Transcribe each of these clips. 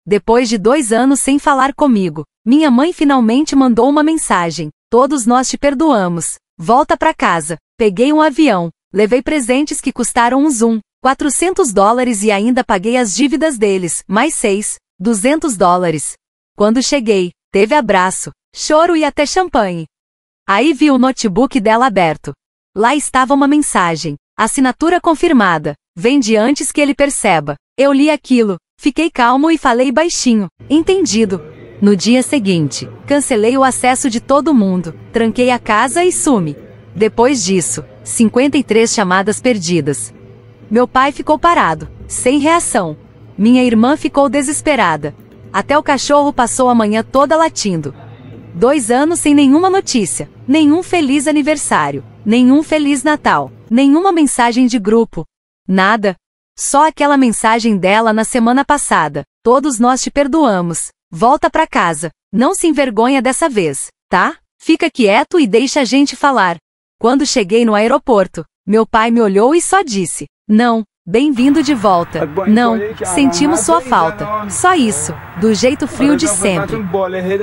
Depois de 2 anos sem falar comigo, minha mãe finalmente mandou uma mensagem. Todos nós te perdoamos. Volta pra casa. Peguei um avião. Levei presentes que custaram uns $400 e ainda paguei as dívidas deles, mais $200. Quando cheguei, teve abraço, choro e até champanhe. Aí vi o notebook dela aberto. Lá estava uma mensagem. Assinatura confirmada. Vende antes que ele perceba. Eu li aquilo, fiquei calmo e falei baixinho. Entendido. No dia seguinte, cancelei o acesso de todo mundo, tranquei a casa e sumi. Depois disso, 53 chamadas perdidas. Meu pai ficou parado, sem reação. Minha irmã ficou desesperada. Até o cachorro passou a manhã toda latindo. 2 anos sem nenhuma notícia, nenhum feliz aniversário, nenhum feliz Natal, nenhuma mensagem de grupo. Nada. Só aquela mensagem dela na semana passada. Todos nós te perdoamos. Volta pra casa. Não se envergonha dessa vez, tá? Fica quieto e deixa a gente falar. Quando cheguei no aeroporto, meu pai me olhou e só disse: não, bem-vindo de volta. Não, sentimos sua falta. Só isso, do jeito frio de sempre.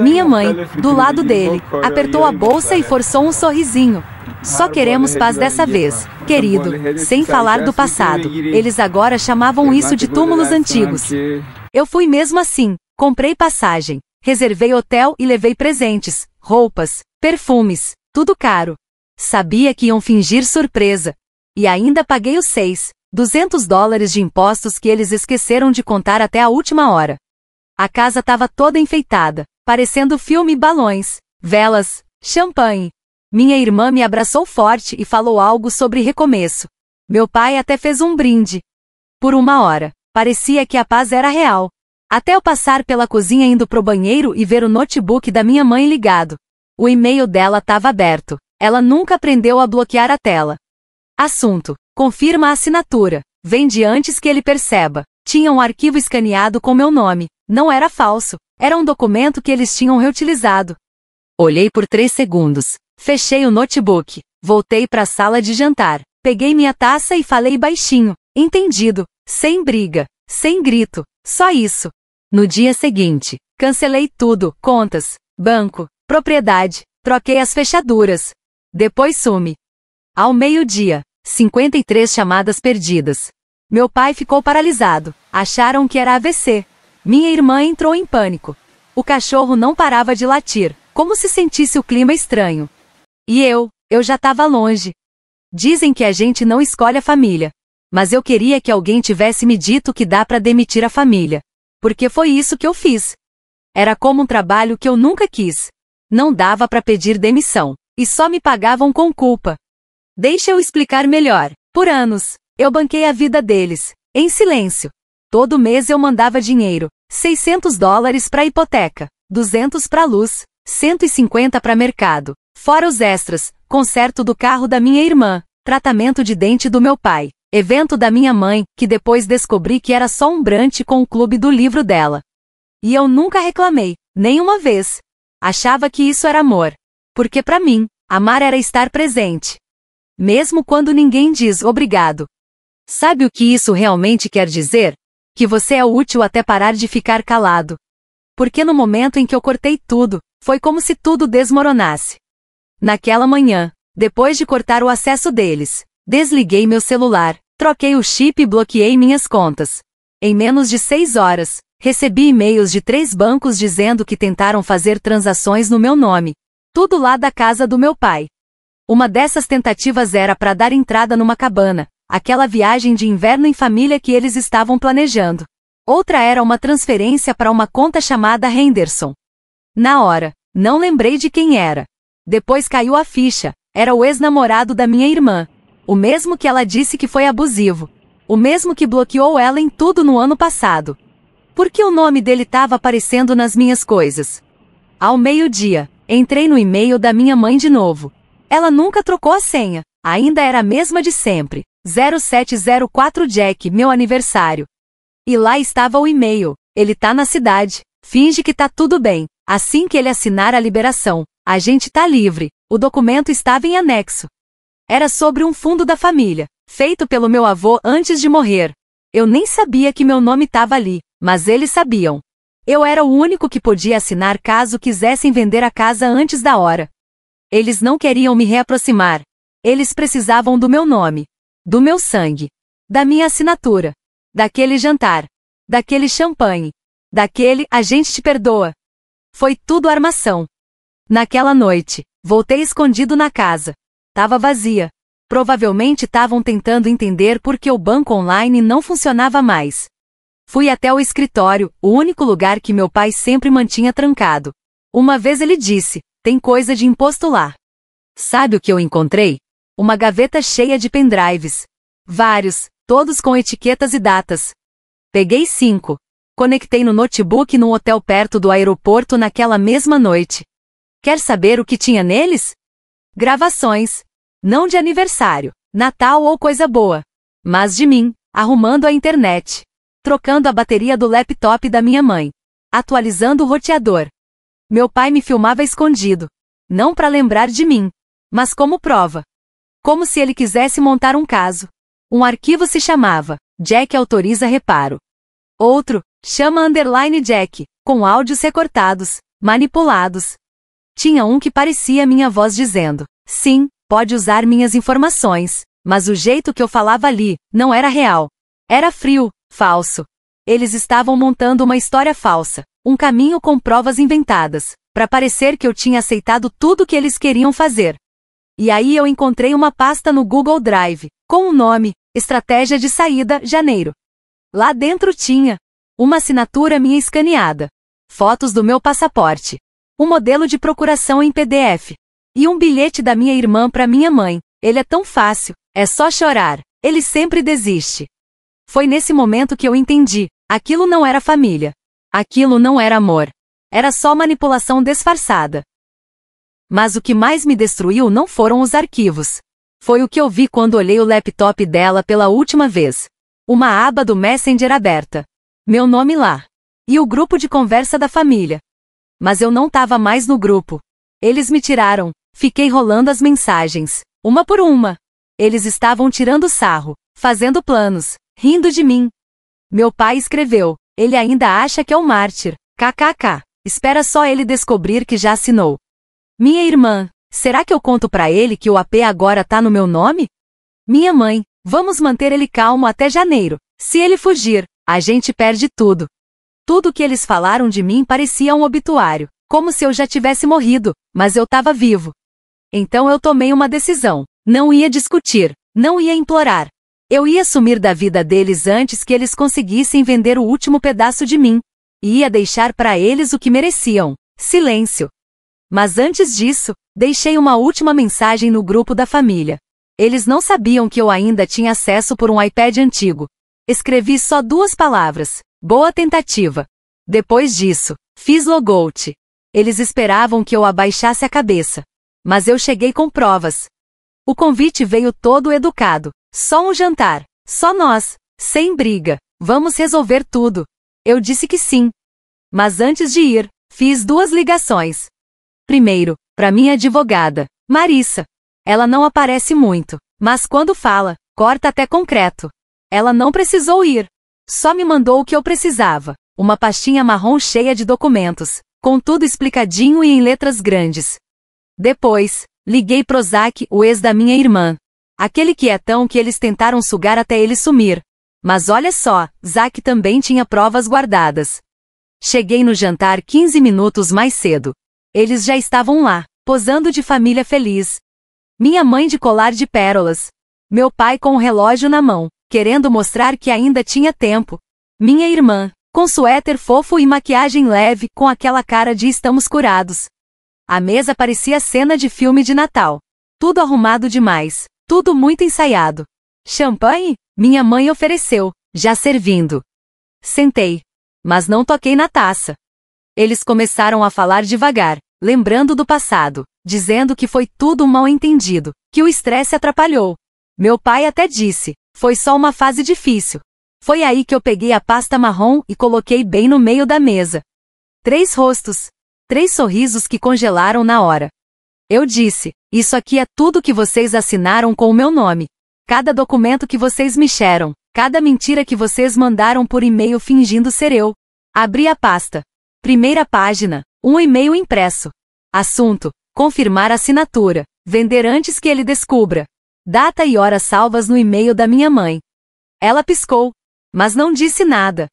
Minha mãe, do lado dele, apertou a bolsa e forçou um sorrisinho. Só queremos paz dessa vez, querido, sem falar do passado. Eles agora chamavam isso de túmulos antigos. Eu fui mesmo assim, comprei passagem, reservei hotel e levei presentes, roupas, perfumes, tudo caro. Sabia que iam fingir surpresa. E ainda paguei os $200 de impostos que eles esqueceram de contar até a última hora. A casa estava toda enfeitada, parecendo filme e balões, velas, champanhe. Minha irmã me abraçou forte e falou algo sobre recomeço. Meu pai até fez um brinde. Por 1 hora, parecia que a paz era real. Até eu passar pela cozinha indo pro banheiro e ver o notebook da minha mãe ligado. O e-mail dela estava aberto. Ela nunca aprendeu a bloquear a tela. Assunto: confirma a assinatura. Vende antes que ele perceba. Tinha um arquivo escaneado com meu nome. Não era falso. Era um documento que eles tinham reutilizado. Olhei por 3 segundos. Fechei o notebook. Voltei para a sala de jantar. Peguei minha taça e falei baixinho. Entendido. Sem briga. Sem grito. Só isso. No dia seguinte, cancelei tudo. Contas, banco, propriedade. Troquei as fechaduras. Depois sumi. Ao meio-dia, 53 chamadas perdidas. Meu pai ficou paralisado. Acharam que era AVC. Minha irmã entrou em pânico. O cachorro não parava de latir, como se sentisse o clima estranho. E eu já estava longe. Dizem que a gente não escolhe a família. Mas eu queria que alguém tivesse me dito que dá para demitir a família. Porque foi isso que eu fiz. Era como um trabalho que eu nunca quis. Não dava para pedir demissão. E só me pagavam com culpa. Deixa eu explicar melhor. Por anos, eu banquei a vida deles, em silêncio. Todo mês eu mandava dinheiro, $600 para hipoteca, 200 para luz, 150 para mercado, fora os extras, conserto do carro da minha irmã, tratamento de dente do meu pai, evento da minha mãe, que depois descobri que era só um brunch com o clube do livro dela. E eu nunca reclamei, nem uma vez. Achava que isso era amor. Porque para mim, amar era estar presente. Mesmo quando ninguém diz obrigado. Sabe o que isso realmente quer dizer? Que você é útil até parar de ficar calado. Porque no momento em que eu cortei tudo, foi como se tudo desmoronasse. Naquela manhã, depois de cortar o acesso deles, desliguei meu celular, troquei o chip e bloqueei minhas contas. Em menos de 6 horas, recebi e-mails de 3 bancos dizendo que tentaram fazer transações no meu nome. Tudo lá da casa do meu pai. Uma dessas tentativas era para dar entrada numa cabana, aquela viagem de inverno em família que eles estavam planejando. Outra era uma transferência para uma conta chamada Henderson. Na hora, não lembrei de quem era. Depois caiu a ficha, era o ex-namorado da minha irmã. O mesmo que ela disse que foi abusivo. O mesmo que bloqueou ela em tudo no ano passado. Por que o nome dele estava aparecendo nas minhas coisas? Ao meio-dia, entrei no e-mail da minha mãe de novo. Ela nunca trocou a senha, ainda era a mesma de sempre. 0704 Jack, meu aniversário. E lá estava o e-mail. Ele tá na cidade. Finge que tá tudo bem. Assim que ele assinar a liberação, a gente tá livre. O documento estava em anexo. Era sobre um fundo da família, feito pelo meu avô antes de morrer. Eu nem sabia que meu nome estava ali, mas eles sabiam. Eu era o único que podia assinar caso quisessem vender a casa antes da hora. Eles não queriam me reaproximar. Eles precisavam do meu nome, do meu sangue, da minha assinatura, daquele jantar, daquele champanhe, daquele "a gente te perdoa". Foi tudo armação. Naquela noite, voltei escondido na casa. Tava vazia. Provavelmente estavam tentando entender por que o banco online não funcionava mais. Fui até o escritório, o único lugar que meu pai sempre mantinha trancado. Uma vez ele disse: "Tem coisa de imposto lá". Sabe o que eu encontrei? Uma gaveta cheia de pendrives. Vários, todos com etiquetas e datas. Peguei 5. Conectei no notebook num hotel perto do aeroporto naquela mesma noite. Quer saber o que tinha neles? Gravações. Não de aniversário, Natal ou coisa boa. Mas de mim, arrumando a internet. Trocando a bateria do laptop da minha mãe. Atualizando o roteador. Meu pai me filmava escondido. Não para lembrar de mim, mas como prova. Como se ele quisesse montar um caso. Um arquivo se chamava Jack autoriza reparo. Outro, chama _Jack, com áudios recortados, manipulados. Tinha um que parecia minha voz dizendo: "Sim, pode usar minhas informações", mas o jeito que eu falava ali não era real. Era frio, falso. Eles estavam montando uma história falsa, um caminho com provas inventadas, para parecer que eu tinha aceitado tudo que eles queriam fazer. E aí eu encontrei uma pasta no Google Drive, com o nome Estratégia de Saída, Janeiro. Lá dentro tinha uma assinatura minha escaneada, fotos do meu passaporte, um modelo de procuração em PDF, e um bilhete da minha irmã para minha mãe: "Ele é tão fácil, é só chorar, ele sempre desiste". Foi nesse momento que eu entendi: aquilo não era família. Aquilo não era amor. Era só manipulação disfarçada. Mas o que mais me destruiu não foram os arquivos. Foi o que eu vi quando olhei o laptop dela pela última vez. Uma aba do Messenger aberta. Meu nome lá. E o grupo de conversa da família. Mas eu não estava mais no grupo. Eles me tiraram. Fiquei rolando as mensagens, uma por uma. Eles estavam tirando sarro, fazendo planos, rindo de mim. Meu pai escreveu: "Ele ainda acha que é um mártir. KKK. Espera só ele descobrir que já assinou". Minha irmã: "Será que eu conto pra ele que o AP agora tá no meu nome?". Minha mãe: "Vamos manter ele calmo até janeiro. Se ele fugir, a gente perde tudo". Tudo que eles falaram de mim parecia um obituário, como se eu já tivesse morrido, mas eu estava vivo. Então eu tomei uma decisão. Não ia discutir, não ia implorar. Eu ia sumir da vida deles antes que eles conseguissem vender o último pedaço de mim. E ia deixar para eles o que mereciam: silêncio. Mas antes disso, deixei uma última mensagem no grupo da família. Eles não sabiam que eu ainda tinha acesso por um iPad antigo. Escrevi só 2 palavras: "Boa tentativa". Depois disso, fiz logout. Eles esperavam que eu abaixasse a cabeça. Mas eu cheguei com provas. O convite veio todo educado. Só um jantar. Só nós. Sem briga. Vamos resolver tudo. Eu disse que sim. Mas antes de ir, fiz 2 ligações. Primeiro, para minha advogada, Marissa. Ela não aparece muito, mas quando fala, corta até concreto. Ela não precisou ir. Só me mandou o que eu precisava: uma pastinha marrom cheia de documentos, com tudo explicadinho e em letras grandes. Depois, liguei pro Zack, o ex da minha irmã. Aquele quietão que eles tentaram sugar até ele sumir. Mas olha só, Zack também tinha provas guardadas. Cheguei no jantar 15 minutos mais cedo. Eles já estavam lá, posando de família feliz. Minha mãe de colar de pérolas. Meu pai com o relógio na mão, querendo mostrar que ainda tinha tempo. Minha irmã, com suéter fofo e maquiagem leve, com aquela cara de "estamos curados". A mesa parecia cena de filme de Natal. Tudo arrumado demais, tudo muito ensaiado. Champanhe? Minha mãe ofereceu, já servindo. Sentei, mas não toquei na taça. Eles começaram a falar devagar, lembrando do passado, dizendo que foi tudo um mal-entendido, que o estresse atrapalhou. Meu pai até disse: "Foi só uma fase difícil". Foi aí que eu peguei a pasta marrom e coloquei bem no meio da mesa. 3 rostos. 3 sorrisos que congelaram na hora. Eu disse: "Isso aqui é tudo que vocês assinaram com o meu nome. Cada documento que vocês mexeram, cada mentira que vocês mandaram por e-mail fingindo ser eu". Abri a pasta. Primeira página, um e-mail impresso. Assunto: confirmar assinatura. Vender antes que ele descubra. Data e hora salvas no e-mail da minha mãe. Ela piscou, mas não disse nada.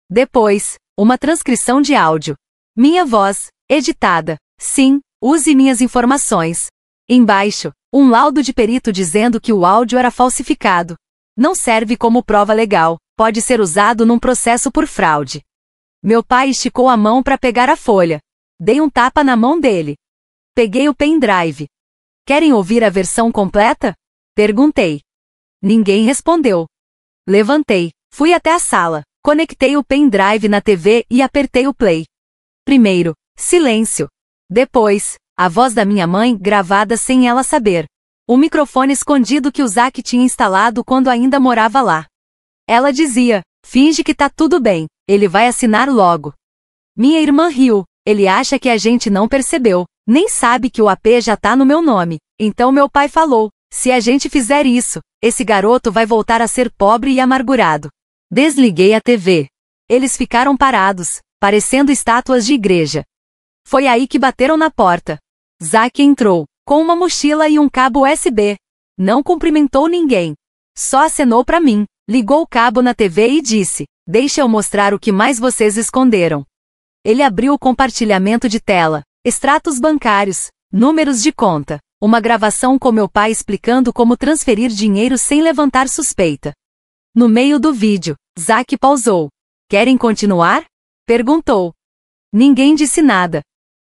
Depois, uma transcrição de áudio. Minha voz, editada. Sim, use minhas informações. Embaixo, um laudo de perito dizendo que o áudio era falsificado. Não serve como prova legal, pode ser usado num processo por fraude. Meu pai esticou a mão para pegar a folha. Dei um tapa na mão dele. Peguei o pendrive. Querem ouvir a versão completa? Perguntei. Ninguém respondeu. Levantei, fui até a sala, conectei o pendrive na TV e apertei o play. Primeiro, silêncio. Depois, a voz da minha mãe gravada sem ela saber. O microfone escondido que o Zack tinha instalado quando ainda morava lá. Ela dizia: finge que tá tudo bem, ele vai assinar logo. Minha irmã riu, ele acha que a gente não percebeu, nem sabe que o AP já tá no meu nome. Então meu pai falou: se a gente fizer isso, esse garoto vai voltar a ser pobre e amargurado. Desliguei a TV. Eles ficaram parados, parecendo estátuas de igreja. Foi aí que bateram na porta. Zack entrou, com uma mochila e um cabo USB. Não cumprimentou ninguém. Só acenou para mim, ligou o cabo na TV e disse: deixa eu mostrar o que mais vocês esconderam. Ele abriu o compartilhamento de tela, extratos bancários, números de conta, uma gravação com meu pai explicando como transferir dinheiro sem levantar suspeita. No meio do vídeo, Zack pausou. Querem continuar? Perguntou. Ninguém disse nada.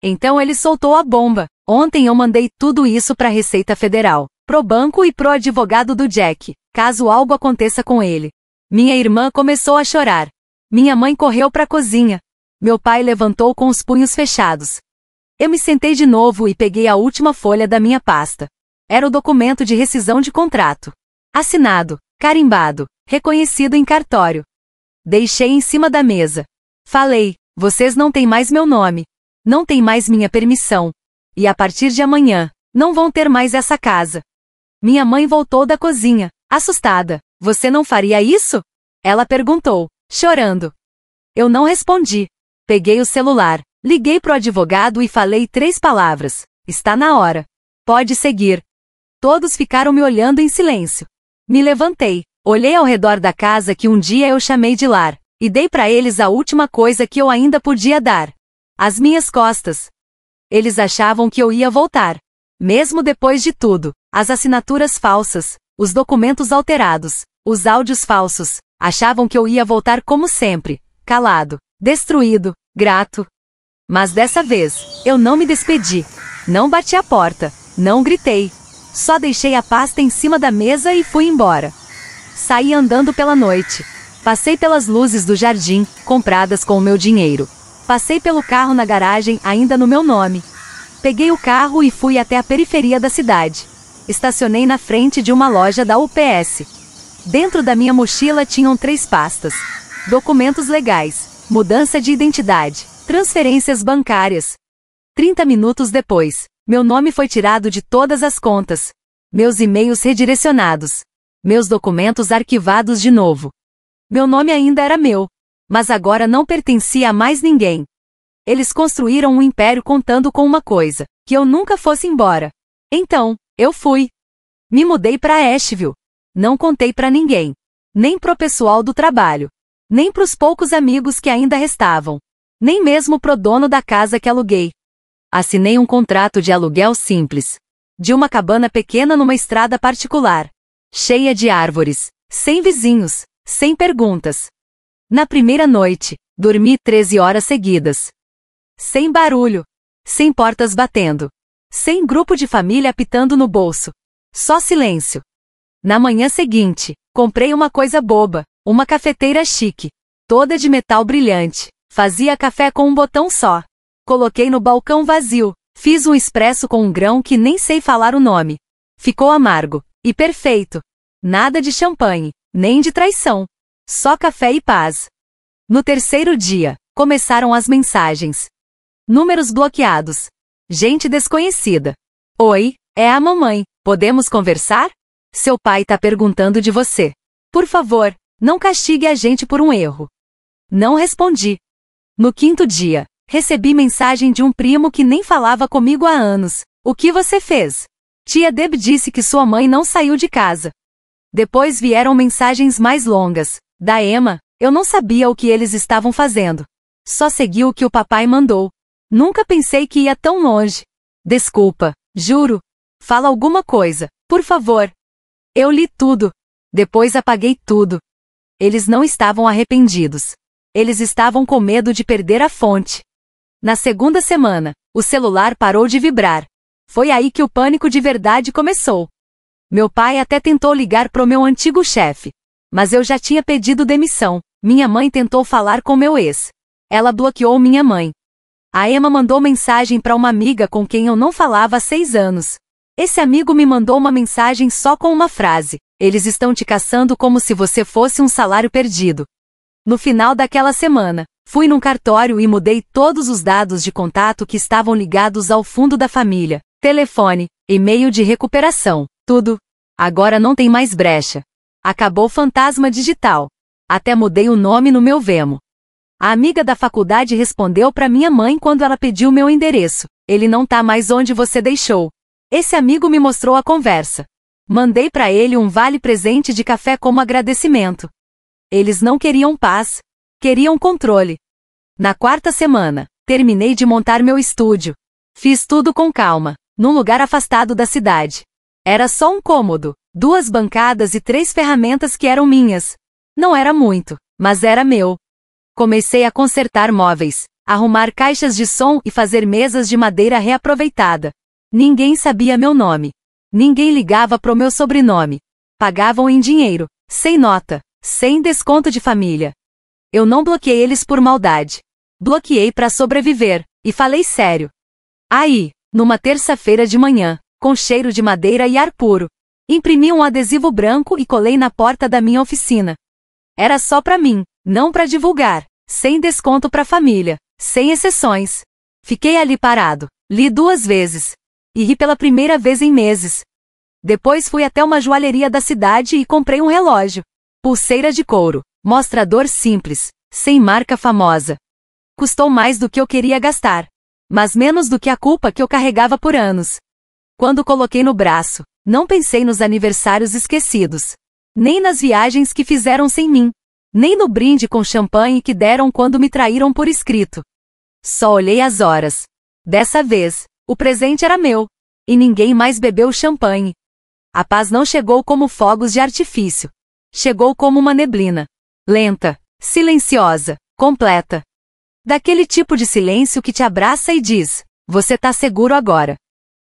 Então ele soltou a bomba. Ontem eu mandei tudo isso para a Receita Federal, pro banco e pro advogado do Jack, caso algo aconteça com ele. Minha irmã começou a chorar. Minha mãe correu para a cozinha. Meu pai levantou com os punhos fechados. Eu me sentei de novo e peguei a última folha da minha pasta. Era o documento de rescisão de contrato. Assinado, carimbado, reconhecido em cartório. Deixei em cima da mesa. Falei: vocês não têm mais meu nome. Não têm mais minha permissão. E a partir de amanhã, não vão ter mais essa casa. Minha mãe voltou da cozinha, assustada. Você não faria isso? Ela perguntou, chorando. Eu não respondi. Peguei o celular, liguei pro advogado e falei 3 palavras. Está na hora. Pode seguir. Todos ficaram me olhando em silêncio. Me levantei, olhei ao redor da casa que um dia eu chamei de lar, e dei para eles a última coisa que eu ainda podia dar. As minhas costas. Eles achavam que eu ia voltar. Mesmo depois de tudo, as assinaturas falsas, os documentos alterados, os áudios falsos, achavam que eu ia voltar como sempre, calado, destruído, grato. Mas dessa vez, eu não me despedi. Não bati a porta, não gritei. Só deixei a pasta em cima da mesa e fui embora. Saí andando pela noite. Passei pelas luzes do jardim, compradas com o meu dinheiro. Passei pelo carro na garagem ainda no meu nome. Peguei o carro e fui até a periferia da cidade. Estacionei na frente de uma loja da UPS. Dentro da minha mochila tinham 3 pastas. Documentos legais, mudança de identidade, transferências bancárias. 30 minutos depois, meu nome foi tirado de todas as contas. Meus e-mails redirecionados. Meus documentos arquivados de novo. Meu nome ainda era meu, mas agora não pertencia a mais ninguém. Eles construíram um império contando com uma coisa, que eu nunca fosse embora. Então, eu fui. Me mudei para Asheville. Não contei para ninguém. Nem pro pessoal do trabalho. Nem pros poucos amigos que ainda restavam. Nem mesmo pro dono da casa que aluguei. Assinei um contrato de aluguel simples. De uma cabana pequena numa estrada particular. Cheia de árvores. Sem vizinhos. Sem perguntas. Na primeira noite, dormi 13 horas seguidas. Sem barulho. Sem portas batendo. Sem grupo de família apitando no bolso. Só silêncio. Na manhã seguinte, comprei uma coisa boba, uma cafeteira chique. Toda de metal brilhante. Fazia café com um botão só. Coloquei no balcão vazio. Fiz um expresso com um grão que nem sei falar o nome. Ficou amargo. E perfeito. Nada de champanhe. Nem de traição. Só café e paz. No terceiro dia, começaram as mensagens. Números bloqueados. Gente desconhecida. Oi, é a mamãe. Podemos conversar? Seu pai tá perguntando de você. Por favor, não castigue a gente por um erro. Não respondi. No quinto dia, Recebi mensagem de um primo que nem falava comigo há anos. O que você fez? Tia Deb disse que sua mãe não saiu de casa. Depois vieram mensagens mais longas. Da Emma, eu não sabia o que eles estavam fazendo. Só segui o que o papai mandou. Nunca pensei que ia tão longe. Desculpa, juro. Fala alguma coisa, por favor. Eu li tudo. Depois apaguei tudo. Eles não estavam arrependidos. Eles estavam com medo de perder a fonte. Na segunda semana, o celular parou de vibrar. Foi aí que o pânico de verdade começou. Meu pai até tentou ligar pro meu antigo chefe. Mas eu já tinha pedido demissão. Minha mãe tentou falar com meu ex. Ela bloqueou minha mãe. A Emma mandou mensagem para uma amiga com quem eu não falava há 6 anos. Esse amigo me mandou uma mensagem só com uma frase. Eles estão te caçando como se você fosse um salário perdido. No final daquela semana, fui num cartório e mudei todos os dados de contato que estavam ligados ao fundo da família. Telefone, e-mail de recuperação, tudo. Agora não tem mais brecha. Acabou o fantasma digital. Até mudei o nome no meu Vemo. A amiga da faculdade respondeu para minha mãe quando ela pediu meu endereço. Ele não tá mais onde você deixou. Esse amigo me mostrou a conversa. Mandei para ele um vale-presente de café como agradecimento. Eles não queriam paz, queriam controle. Na quarta semana, terminei de montar meu estúdio. Fiz tudo com calma, num lugar afastado da cidade. Era só um cômodo, 2 bancadas e 3 ferramentas que eram minhas. Não era muito, mas era meu. Comecei a consertar móveis, arrumar caixas de som e fazer mesas de madeira reaproveitada. Ninguém sabia meu nome. Ninguém ligava pro meu sobrenome. Pagavam em dinheiro, sem nota, sem desconto de família. Eu não bloqueei eles por maldade. Bloqueei para sobreviver, e falei sério. Aí, numa terça-feira de manhã, com cheiro de madeira e ar puro, imprimi um adesivo branco e colei na porta da minha oficina. Era só pra mim, não pra divulgar, sem desconto pra família, sem exceções. Fiquei ali parado, li 2 vezes. E ri pela primeira vez em meses. Depois fui até uma joalheria da cidade e comprei um relógio. Pulseira de couro, mostrador simples, sem marca famosa. Custou mais do que eu queria gastar, mas menos do que a culpa que eu carregava por anos. Quando coloquei no braço, não pensei nos aniversários esquecidos, nem nas viagens que fizeram sem mim, nem no brinde com champanhe que deram quando me traíram por escrito. Só olhei as horas. Dessa vez, o presente era meu, e ninguém mais bebeu champanhe. A paz não chegou como fogos de artifício. Chegou como uma neblina. Lenta, silenciosa, completa. Daquele tipo de silêncio que te abraça e diz, você tá seguro agora.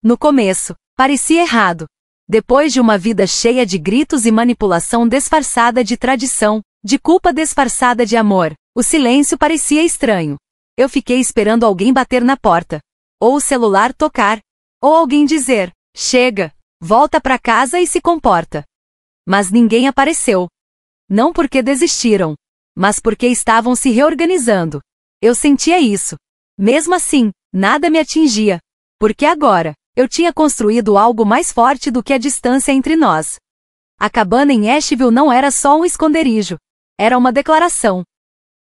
No começo, parecia errado. Depois de uma vida cheia de gritos e manipulação disfarçada de tradição, de culpa disfarçada de amor, o silêncio parecia estranho. Eu fiquei esperando alguém bater na porta. Ou o celular tocar, ou alguém dizer, chega, volta pra casa e se comporta. Mas ninguém apareceu. Não porque desistiram, mas porque estavam se reorganizando. Eu sentia isso. Mesmo assim, nada me atingia. Porque agora, eu tinha construído algo mais forte do que a distância entre nós. A cabana em Asheville não era só um esconderijo. Era uma declaração.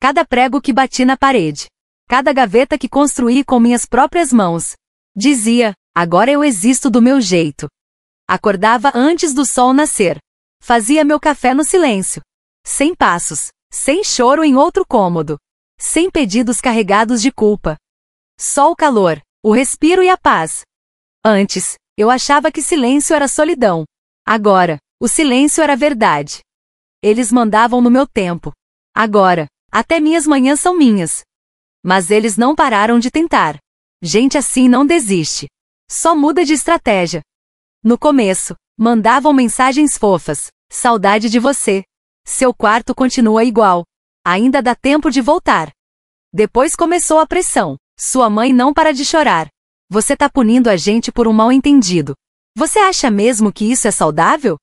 Cada prego que bati na parede. Cada gaveta que construí com minhas próprias mãos. Dizia, agora eu existo do meu jeito. Acordava antes do sol nascer. Fazia meu café no silêncio. Sem passos. Sem choro em outro cômodo. Sem pedidos carregados de culpa. Só o calor, o respiro e a paz. Antes, eu achava que silêncio era solidão. Agora, o silêncio era verdade. Eles mandavam no meu tempo. Agora, até minhas manhãs são minhas. Mas eles não pararam de tentar. Gente assim não desiste. Só muda de estratégia. No começo, mandavam mensagens fofas. Saudade de você. Seu quarto continua igual. Ainda dá tempo de voltar. Depois começou a pressão. Sua mãe não para de chorar. Você tá punindo a gente por um mal-entendido. Você acha mesmo que isso é saudável?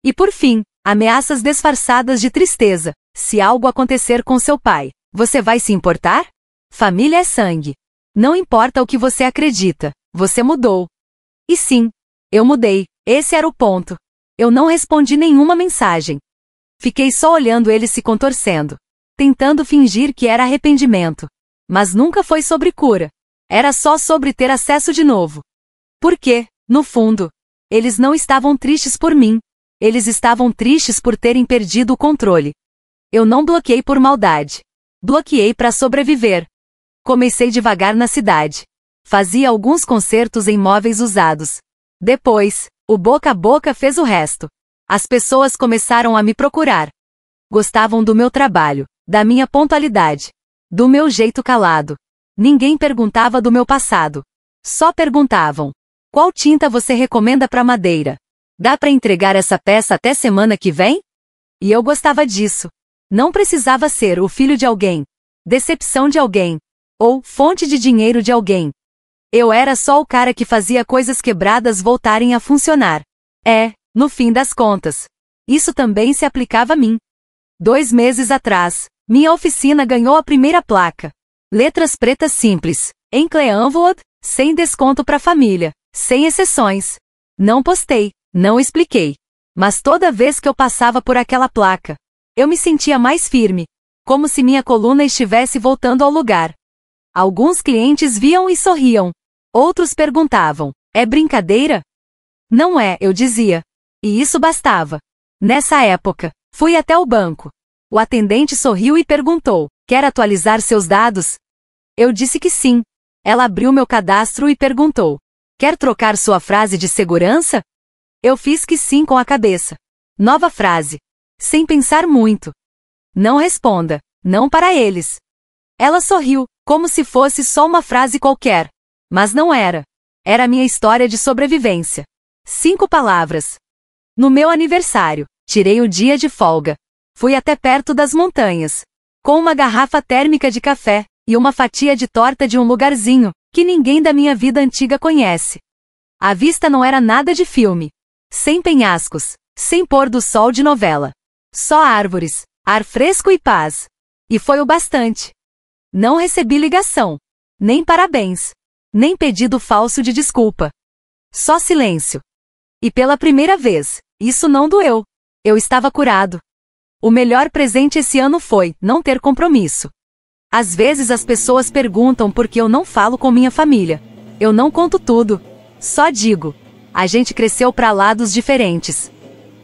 E por fim, ameaças disfarçadas de tristeza. Se algo acontecer com seu pai, você vai se importar? Família é sangue. Não importa o que você acredita, você mudou. E sim, eu mudei. Esse era o ponto. Eu não respondi nenhuma mensagem. Fiquei só olhando ele se contorcendo. Tentando fingir que era arrependimento. Mas nunca foi sobre cura. Era só sobre ter acesso de novo. Porque, no fundo, eles não estavam tristes por mim. Eles estavam tristes por terem perdido o controle. Eu não bloqueei por maldade. Bloqueei para sobreviver. Comecei devagar na cidade. Fazia alguns concertos em móveis usados. Depois, o boca a boca fez o resto. As pessoas começaram a me procurar. Gostavam do meu trabalho, da minha pontualidade, do meu jeito calado. Ninguém perguntava do meu passado. Só perguntavam: qual tinta você recomenda para madeira? Dá para entregar essa peça até semana que vem? E eu gostava disso. Não precisava ser o filho de alguém, decepção de alguém, ou fonte de dinheiro de alguém. Eu era só o cara que fazia coisas quebradas voltarem a funcionar. No fim das contas, isso também se aplicava a mim. 2 meses atrás, minha oficina ganhou a primeira placa. Letras pretas simples, em Cleanwood, sem desconto para família, sem exceções. Não postei, não expliquei. Mas toda vez que eu passava por aquela placa, eu me sentia mais firme, como se minha coluna estivesse voltando ao lugar. Alguns clientes viam e sorriam. Outros perguntavam: é brincadeira? Não é, eu dizia. E isso bastava. Nessa época, fui até o banco. O atendente sorriu e perguntou: quer atualizar seus dados? Eu disse que sim. Ela abriu meu cadastro e perguntou: quer trocar sua frase de segurança? Eu fiz que sim com a cabeça. Nova frase. Sem pensar muito. Não responda. Não para eles. Ela sorriu, como se fosse só uma frase qualquer. Mas não era. Era minha história de sobrevivência. 5 palavras. No meu aniversário, tirei o dia de folga. Fui até perto das montanhas. Com uma garrafa térmica de café e uma fatia de torta de um lugarzinho que ninguém da minha vida antiga conhece. A vista não era nada de filme. Sem penhascos, sem pôr do sol de novela. Só árvores, ar fresco e paz. E foi o bastante. Não recebi ligação. Nem parabéns. Nem pedido falso de desculpa. Só silêncio. E pela primeira vez, isso não doeu. Eu estava curado. O melhor presente esse ano foi não ter compromisso. Às vezes as pessoas perguntam por que eu não falo com minha família. Eu não conto tudo. Só digo: a gente cresceu para lados diferentes.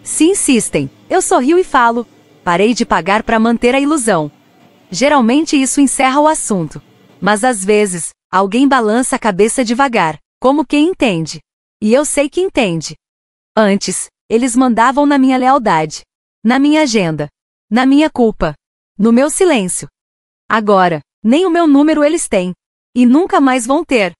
Se insistem, eu sorrio e falo: parei de pagar para manter a ilusão. Geralmente isso encerra o assunto. Mas às vezes, alguém balança a cabeça devagar, como quem entende. E eu sei que entende. Antes, eles mandavam na minha lealdade, na minha agenda, na minha culpa, no meu silêncio. Agora, nem o meu número eles têm. E nunca mais vão ter.